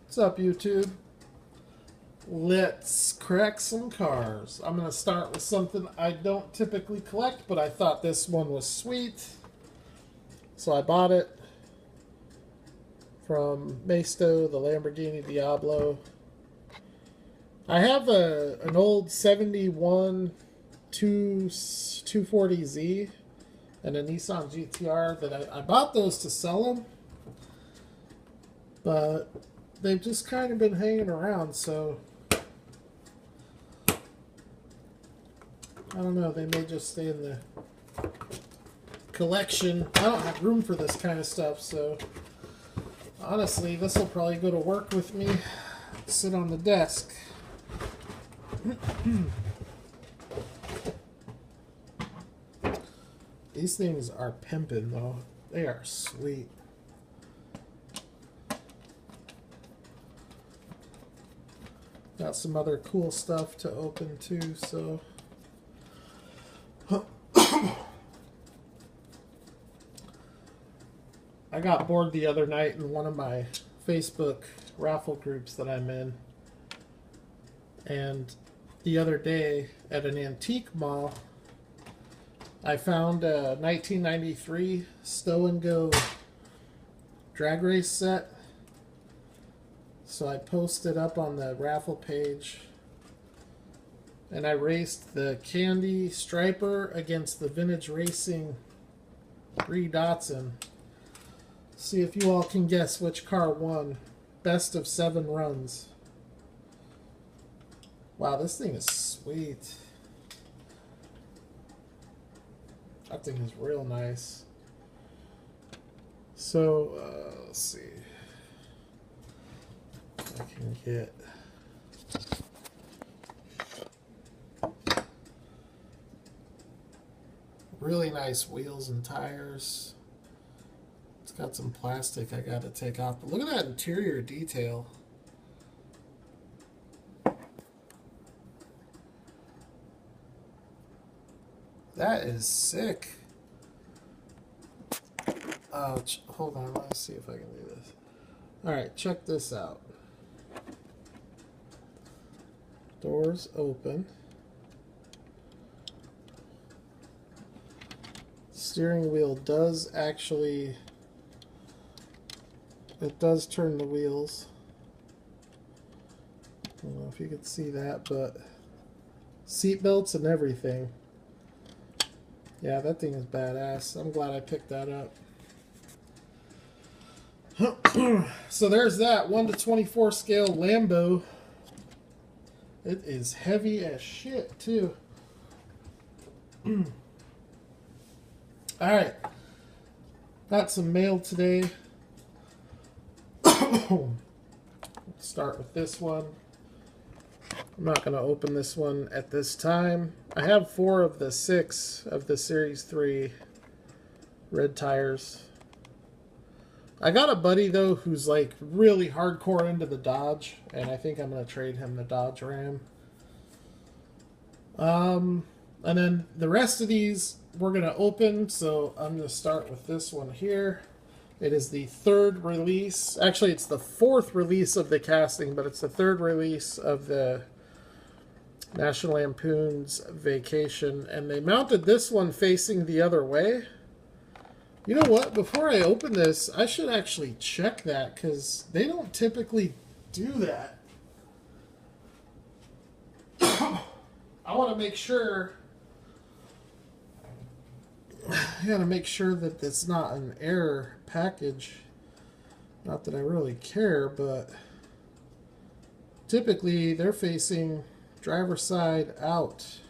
What's up, YouTube? Let's crack some cars. I'm going to start with something I don't typically collect, but I thought this one was sweet. So I bought it from Mesto, the Lamborghini Diablo. I have an old 71 240Z and a Nissan GTR that I bought those to sell them. But they've just kind of been hanging around, so I don't know, they may just stay in the collection. I don't have room for this kind of stuff, so honestly, this will probably go to work with me, sit on the desk. These things are pimping, though. They are sweet. Got some other cool stuff to open too, so I got bored the other night in one of my Facebook raffle groups that I'm in, and the other day at an antique mall I found a 1993 Stow and Go drag race set. So I posted up on the raffle page, and I raced the Candy Striper against the Vintage Racing 3 Datsun. See if you all can guess which car won. Best of 7 runs. Wow, this thing is sweet. That thing is real nice. So, let's see. I can get really nice wheels and tires. It's got some plastic I got to take off, but look at that interior detail. That is sick. Hold on, let's see if I can do this. Alright, check this out. Doors open. Steering wheel does actually, it does turn the wheels. I don't know if you could see that, but seat belts and everything. Yeah, that thing is badass. I'm glad I picked that up. So there's that 1/24 scale Lambo. It is heavy as shit, too. Alright. Got some mail today. Let's start with this one. I'm not going to open this one at this time. I have 4 of the 6 of the Series 3 red tires. I got a buddy, though, who's like really hardcore into the Dodge, and I think I'm going to trade him the Dodge Ram. And then the rest of these we're going to open, so I'm going to start with this one here. It is the 3rd release. Actually, it's the 4th release of the casting, but it's the 3rd release of the National Lampoon's Vacation, and they mounted this one facing the other way. You know what? Before I open this, I should actually check that, because they don't typically do that. I want to make sure. I got to make sure that it's not an error package. Not that I really care, but typically they're facing driver's side out.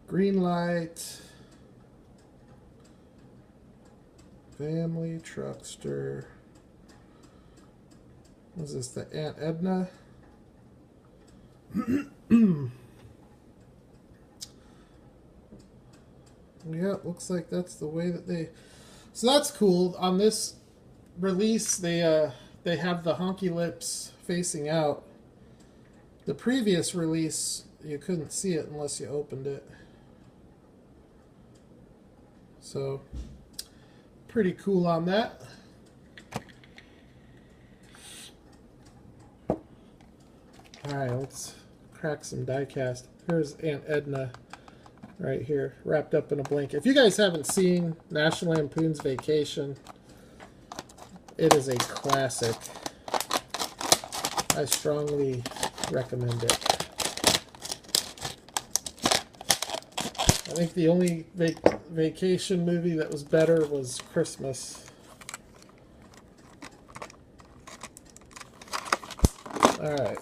Greenlight, family truckster. What is this, the Aunt Edna? Yeah, it looks like that's the way that they. So that's cool. On this release, they have the honky lips facing out. The previous release, you couldn't see it unless you opened it. So, pretty cool on that. Alright, let's crack some die cast. Here's Aunt Edna right here, wrapped up in a blanket. If you guys haven't seen National Lampoon's Vacation, it is a classic. I strongly recommend it. I think the only vacation movie that was better was Christmas. Alright.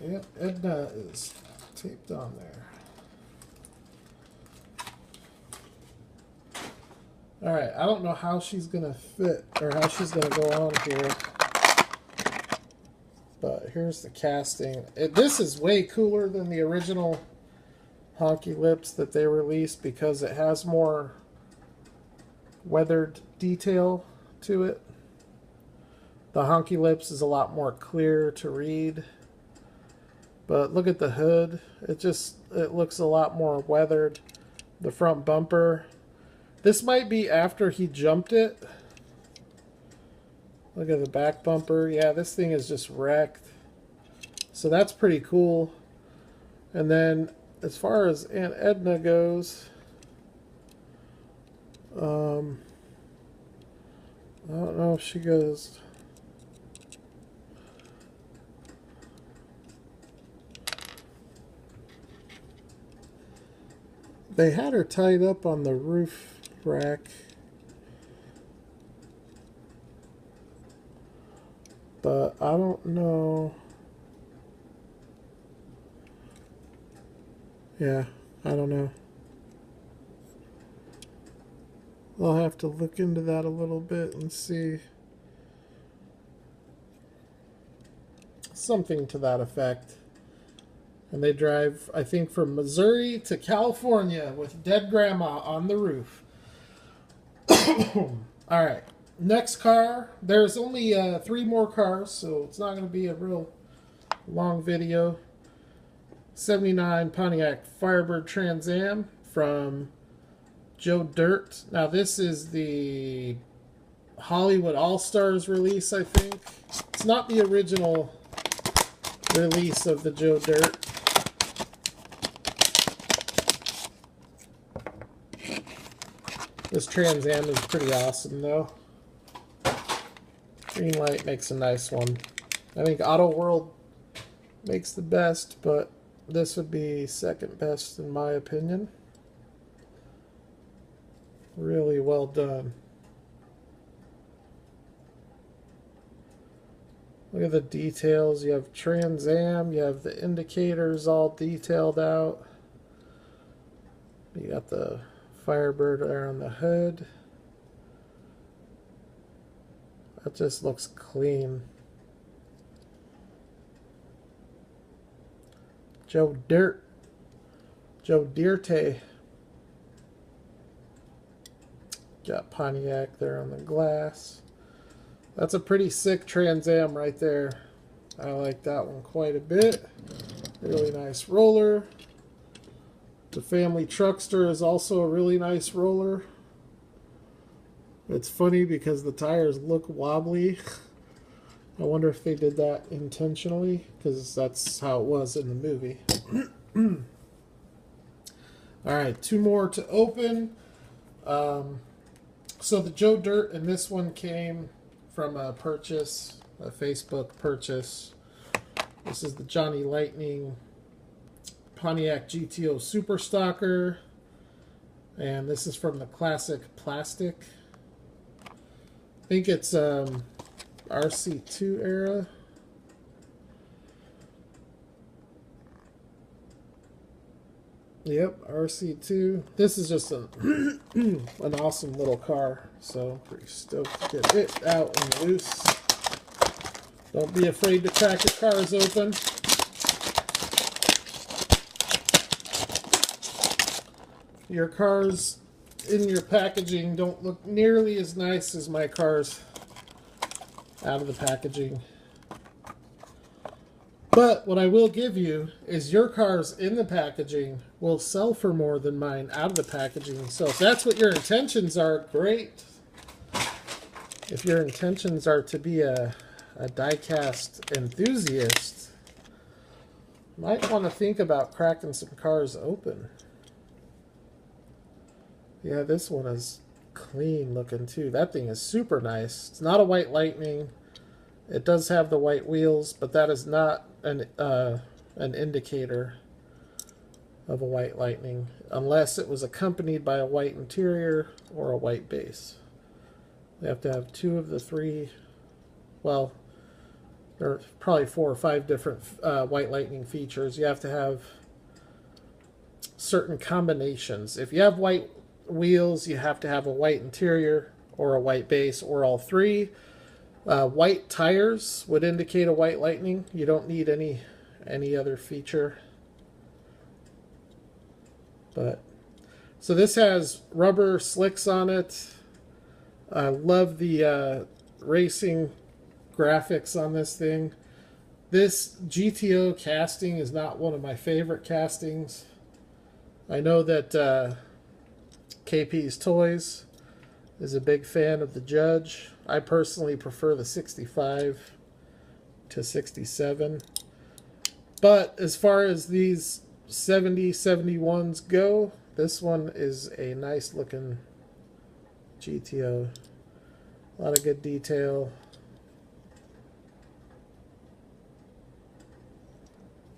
Yep, Edna is taped on there. Alright, I don't know how she's going to fit, or how she's going to go on here. But here's the casting. This is way cooler than the original Honky Lips that they released because it has more weathered detail to it. The Honky Lips is a lot more clear to read. But look at the hood. It looks a lot more weathered. The front bumper. This might be after he jumped it. Look at the back bumper. Yeah, this thing is just wrecked. So that's pretty cool. And then as far as Aunt Edna goes, I don't know if she goes... They had her tied up on the roof rack. But I don't know. Yeah, I don't know. I'll have to look into that a little bit and see. Something to that effect. And they drive, I think, from Missouri to California with dead grandma on the roof. Alright, next car. There's only 3 more cars, so it's not going to be a real long video. 79 Pontiac Firebird Trans Am from Joe Dirt. Now this is the Hollywood All-Stars release, I think. It's not the original release of the Joe Dirt. This Trans Am is pretty awesome, though. Greenlight makes a nice one. I think Auto World makes the best, but this would be second best in my opinion. Really well done. Look at the details. You have Trans Am, you have the indicators all detailed out. You got the Firebird there on the hood. That just looks clean. Joe Dirt. Joe Dirte. Got Pontiac there on the glass. That's a pretty sick Trans Am right there. I like that one quite a bit. Really nice roller. The Family Truckster is also a really nice roller. It's funny because the tires look wobbly. I wonder if they did that intentionally, because that's how it was in the movie. Alright, 2 more to open. So the Joe Dirt and this one came from a purchase, a Facebook purchase. This is the Johnny Lightning Pontiac GTO Super Stocker. And this is from the Classic Plastic. I think it's RC2 era. Yep, RC2. This is just an awesome little car, so I'm pretty stoked to get it out and loose. Don't be afraid to crack your cars open. Your cars in your packaging don't look nearly as nice as my cars out of the packaging. But what I will give you is your cars in the packaging will sell for more than mine out of the packaging. So if that's what your intentions are, great. If your intentions are to be a a die-cast enthusiast might want to think about cracking some cars open. Yeah, this one is clean looking too. That thing is super nice. It's not a White Lightning. It does have the white wheels, but that is not an indicator of a White Lightning unless it was accompanied by a white interior or a white base. We have to have 2 of the 3. Well, there are probably 4 or 5 different White Lightning features. You have to have certain combinations. If you have white wheels, you have to have a white interior or a white base or all 3. White tires would indicate a White Lightning. You don't need any other feature. But so this has rubber slicks on it. I love the racing graphics on this thing. This GTO casting is not one of my favorite castings. I know that KP's Toys is a big fan of the Judge. I personally prefer the 65 to 67. But as far as these 70, 71s go, this one is a nice looking GTO. A lot of good detail.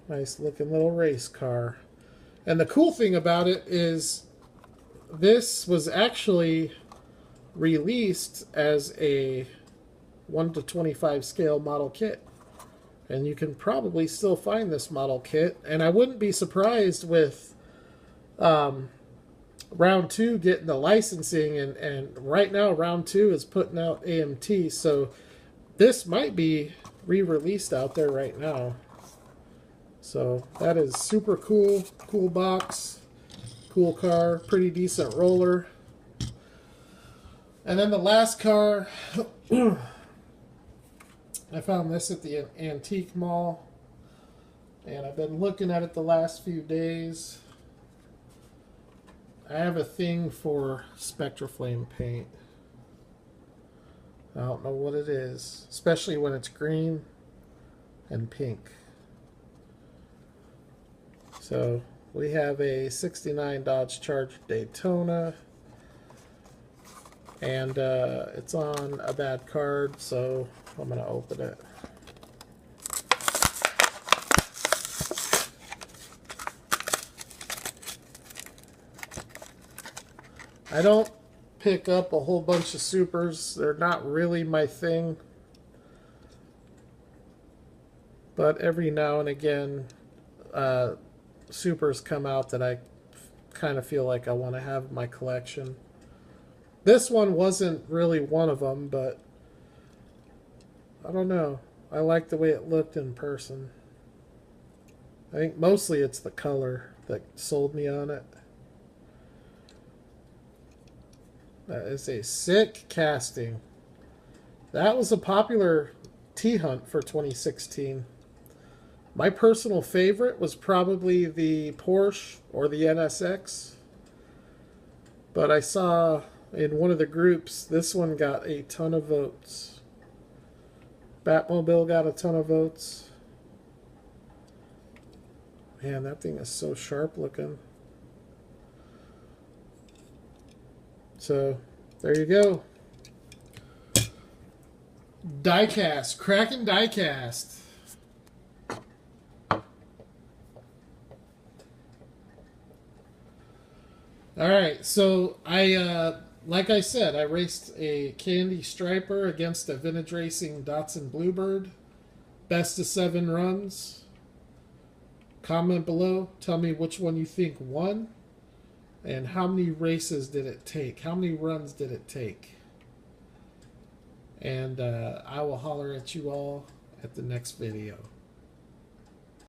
Nice looking little race car. And the cool thing about it is this was actually released as a 1/25 scale model kit. And you can probably still find this model kit. And I wouldn't be surprised with round 2 getting the licensing. And right now round 2 is putting out AMT. So this might be re-released out there right now. So that is super cool. Cool box. Cool car. Pretty decent roller. And then the last car... I found this at the antique mall, and I've been looking at it the last few days. I have a thing for Spectraflame paint. I don't know what it is, especially when it's green and pink. So we have a 69 Dodge Charger Daytona, and it's on a bad card, so I'm going to open it. I don't pick up a whole bunch of supers. They're not really my thing. But every now and again, supers come out that I kind of feel like I want to have in my collection. This one wasn't really one of them, but I don't know. I like the way it looked in person. I think mostly it's the color that sold me on it. That is a sick casting. That was a popular T-Hunt for 2016. My personal favorite was probably the Porsche or the NSX. But I saw in one of the groups, this one got a ton of votes. Batmobile got a ton of votes. Man, that thing is so sharp looking. So, there you go. Diecast. Kraken diecast. Alright, so like I said, I raced a Candy Striper against a Vintage Racing Datsun Bluebird. Best of 7 runs. Comment below. Tell me which one you think won. And how many races did it take? How many runs did it take? And I will holler at you all at the next video.